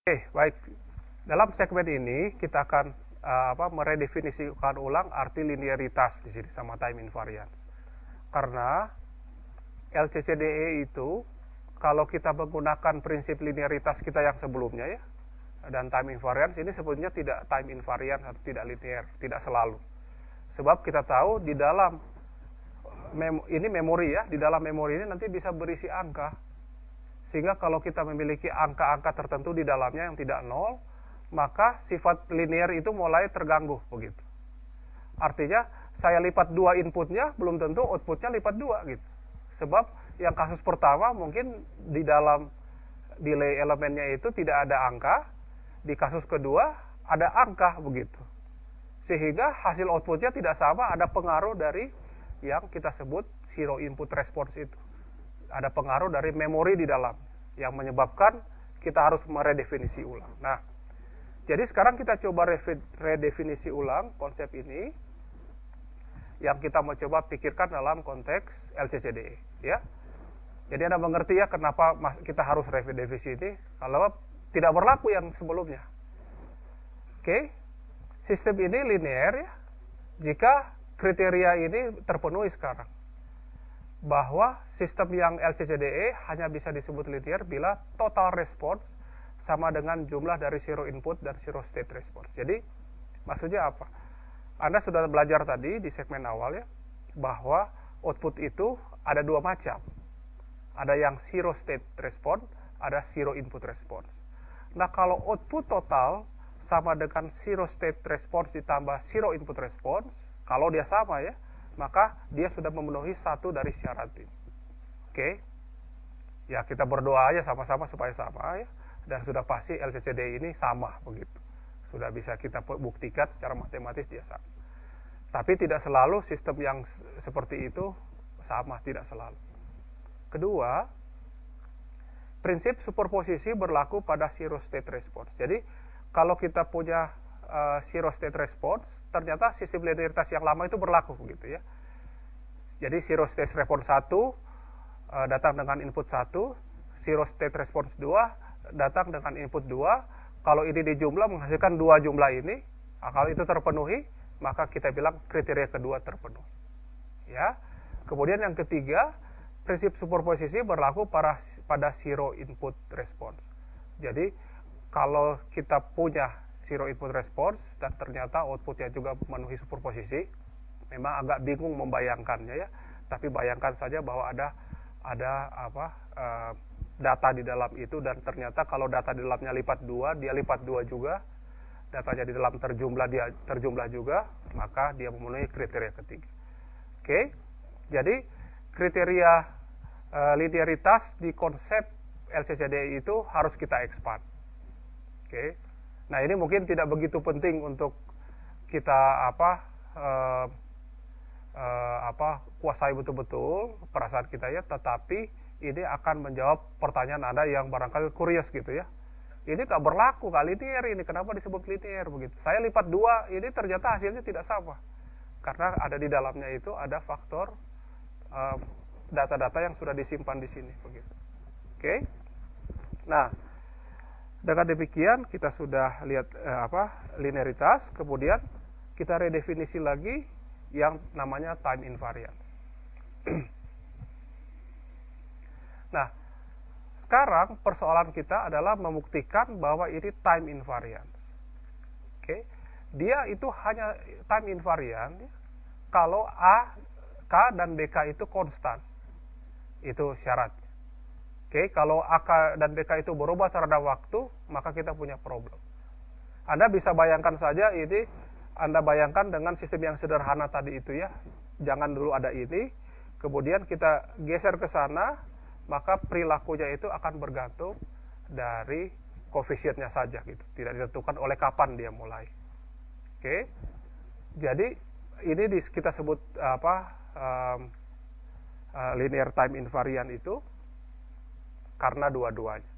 Oke, baik. Dalam segmen ini kita akan meredefinisikan ulang arti linearitas di sini sama time invariance. Karena LCCDE itu kalau kita menggunakan prinsip linearitas kita yang sebelumnya ya, dan time invariance ini sebetulnya tidak time invariant atau tidak linear, tidak selalu. Sebab kita tahu di dalam ini memori ya, di dalam memori ini nanti bisa berisi angka. Sehingga kalau kita memiliki angka-angka tertentu di dalamnya yang tidak nol, maka sifat linear itu mulai terganggu begitu. Artinya saya lipat dua inputnya, belum tentu outputnya lipat dua gitu. Sebab yang kasus pertama mungkin di dalam delay elemennya itu tidak ada angka, di kasus kedua ada angka begitu. Sehingga hasil outputnya tidak sama, ada pengaruh dari yang kita sebut zero input response itu. Ada pengaruh dari memori di dalam yang menyebabkan kita harus meredefinisi ulang. Nah, jadi sekarang kita coba redefinisi ulang konsep ini yang kita mau coba pikirkan dalam konteks LCCDE ya. Jadi Anda mengerti ya kenapa kita harus redefinisi ini kalau tidak berlaku yang sebelumnya. Oke. Sistem ini linear ya. Jika kriteria ini terpenuhi sekarang. Bahwa sistem yang LCCDE hanya bisa disebut linear bila total response sama dengan jumlah dari zero input dan zero state response. Jadi maksudnya apa? Anda sudah belajar tadi di segmen awal ya, bahwa output itu ada dua macam. Ada yang zero state response, ada zero input response. Nah kalau output total sama dengan zero state response ditambah zero input response, kalau dia sama ya, maka dia sudah memenuhi satu dari syarat ini. Oke. Ya, kita berdoa aja sama-sama supaya sama ya. Dan sudah pasti LCCDE ini sama begitu. Sudah bisa kita buktikan secara matematis dia sama. Tapi tidak selalu sistem yang seperti itu sama, tidak selalu. Kedua, prinsip superposisi berlaku pada zero state response. Jadi, kalau kita punya zero state response, ternyata sistem linearitas yang lama itu berlaku begitu ya. Jadi zero state response 1 datang dengan input 1, zero state response 2 datang dengan input 2. Kalau ini dijumlah menghasilkan dua jumlah ini, kalau itu terpenuhi, maka kita bilang kriteria kedua terpenuhi. Ya. Kemudian yang ketiga, prinsip superposisi berlaku pada zero input response. Jadi kalau kita punya zero input response dan ternyata outputnya juga memenuhi superposisi, memang agak bingung membayangkannya ya, tapi bayangkan saja bahwa ada data di dalam itu dan ternyata kalau data di dalamnya lipat dua, dia lipat dua juga, datanya di dalam dia terjumlah juga, maka dia memenuhi kriteria ketiga. Oke, jadi kriteria linearitas di konsep LCCDE itu harus kita expand. Oke. Nah ini mungkin tidak begitu penting untuk kita kuasai betul-betul perasaan kita ya, tetapi ini akan menjawab pertanyaan Anda yang barangkali curious gitu ya. Ini tak berlaku kali linear ini, kenapa disebut linear begitu? Saya lipat dua, ini ternyata hasilnya tidak sama. Karena ada di dalamnya itu ada faktor data-data yang sudah disimpan di sini begitu. Oke. Nah, dengan demikian kita sudah lihat linearitas, kemudian kita redefinisi lagi yang namanya time invariant. Nah, sekarang persoalan kita adalah membuktikan bahwa ini time invariant. Oke. Dia itu hanya time invariant kalau A, K dan BK itu konstan. Itu syaratnya. Oke, kalau AK dan BK itu berubah terhadap waktu, maka kita punya problem. Anda bisa bayangkan saja ini, Anda bayangkan dengan sistem yang sederhana tadi itu ya. Jangan dulu ada ini, kemudian kita geser ke sana, maka perilakunya itu akan bergantung dari koefisiennya saja gitu. Tidak ditentukan oleh kapan dia mulai. Oke. Jadi ini kita sebut linear time invariant itu karena dua-duanya.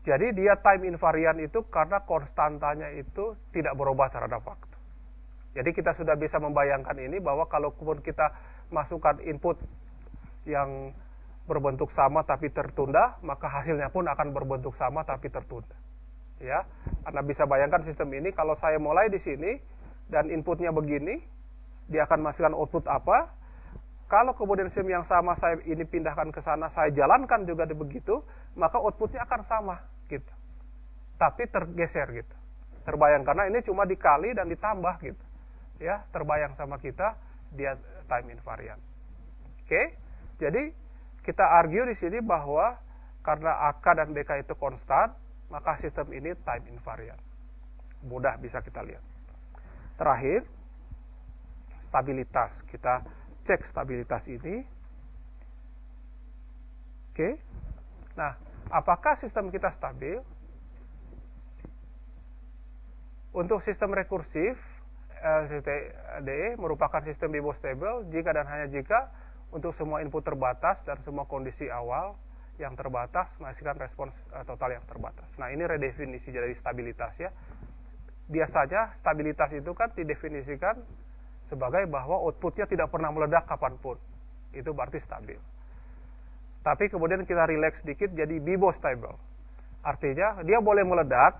Jadi dia time invariant itu karena konstantanya itu tidak berubah terhadap waktu. Jadi kita sudah bisa membayangkan ini bahwa kalaupun kita masukkan input yang berbentuk sama tapi tertunda, maka hasilnya pun akan berbentuk sama tapi tertunda. Ya, Anda bisa bayangkan sistem ini kalau saya mulai di sini dan inputnya begini, dia akan menghasilkan output apa. Kalau kemudian sistem yang sama saya ini pindahkan ke sana, saya jalankan juga begitu, maka outputnya akan sama gitu. Tapi tergeser gitu. Terbayang karena ini cuma dikali dan ditambah gitu. Ya, terbayang sama kita dia time invariant. Oke. Jadi kita argue di sini bahwa karena AK dan BK itu konstan, maka sistem ini time invariant. Mudah bisa kita lihat. Terakhir, stabilitas. Kita cek stabilitas ini. Oke. Nah, apakah sistem kita stabil? Untuk sistem rekursif, LCTDE merupakan sistem bibostable jika dan hanya jika untuk semua input terbatas dan semua kondisi awal yang terbatas menghasilkan respons total yang terbatas. Nah, ini redefinisi dari stabilitas ya. Biasanya stabilitas itu kan didefinisikan sebagai bahwa outputnya tidak pernah meledak kapanpun. Itu berarti stabil. Tapi kemudian kita relax sedikit jadi bibostable. Artinya dia boleh meledak,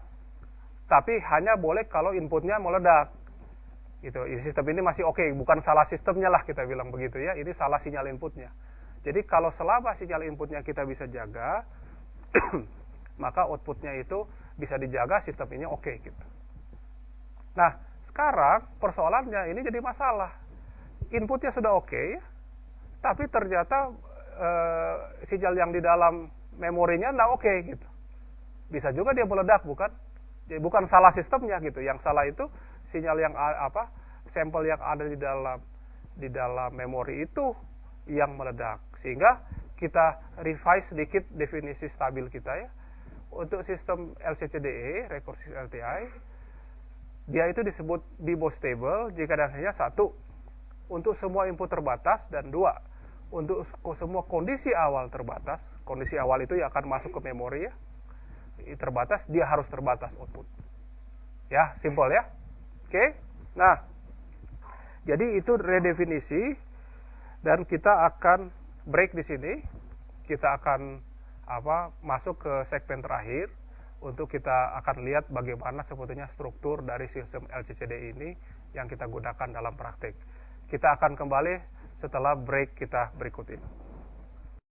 tapi hanya boleh kalau inputnya meledak. Gitu. Sistem ini masih oke, bukan salah sistemnya lah kita bilang begitu ya. Ini salah sinyal inputnya. Jadi kalau selama sinyal inputnya kita bisa jaga, maka outputnya itu bisa dijaga, sistem ini oke gitu. Nah, sekarang persoalannya ini jadi masalah. Inputnya sudah oke, tapi ternyata sinyal yang di dalam memorinya nggak oke gitu. Bisa juga dia meledak, bukan? Jadi bukan salah sistemnya gitu. Yang salah itu sinyal yang sampel yang ada di dalam memori itu yang meledak. Sehingga kita revise sedikit definisi stabil kita ya. Untuk sistem LCCDE, recursive LTI, dia itu disebut bibostable jika dan hanya satu, untuk semua input terbatas, dan dua, untuk semua kondisi awal terbatas. Kondisi awal itu yang akan masuk ke memori ya, terbatas, dia harus terbatas output. Ya, simple ya. Oke. Nah, jadi itu redefinisi, dan kita akan break di sini. Kita akan masuk ke segmen terakhir untuk kita akan lihat bagaimana sebetulnya struktur dari sistem LCCD ini yang kita gunakan dalam praktik. Kita akan kembali setelah break kita berikut ini.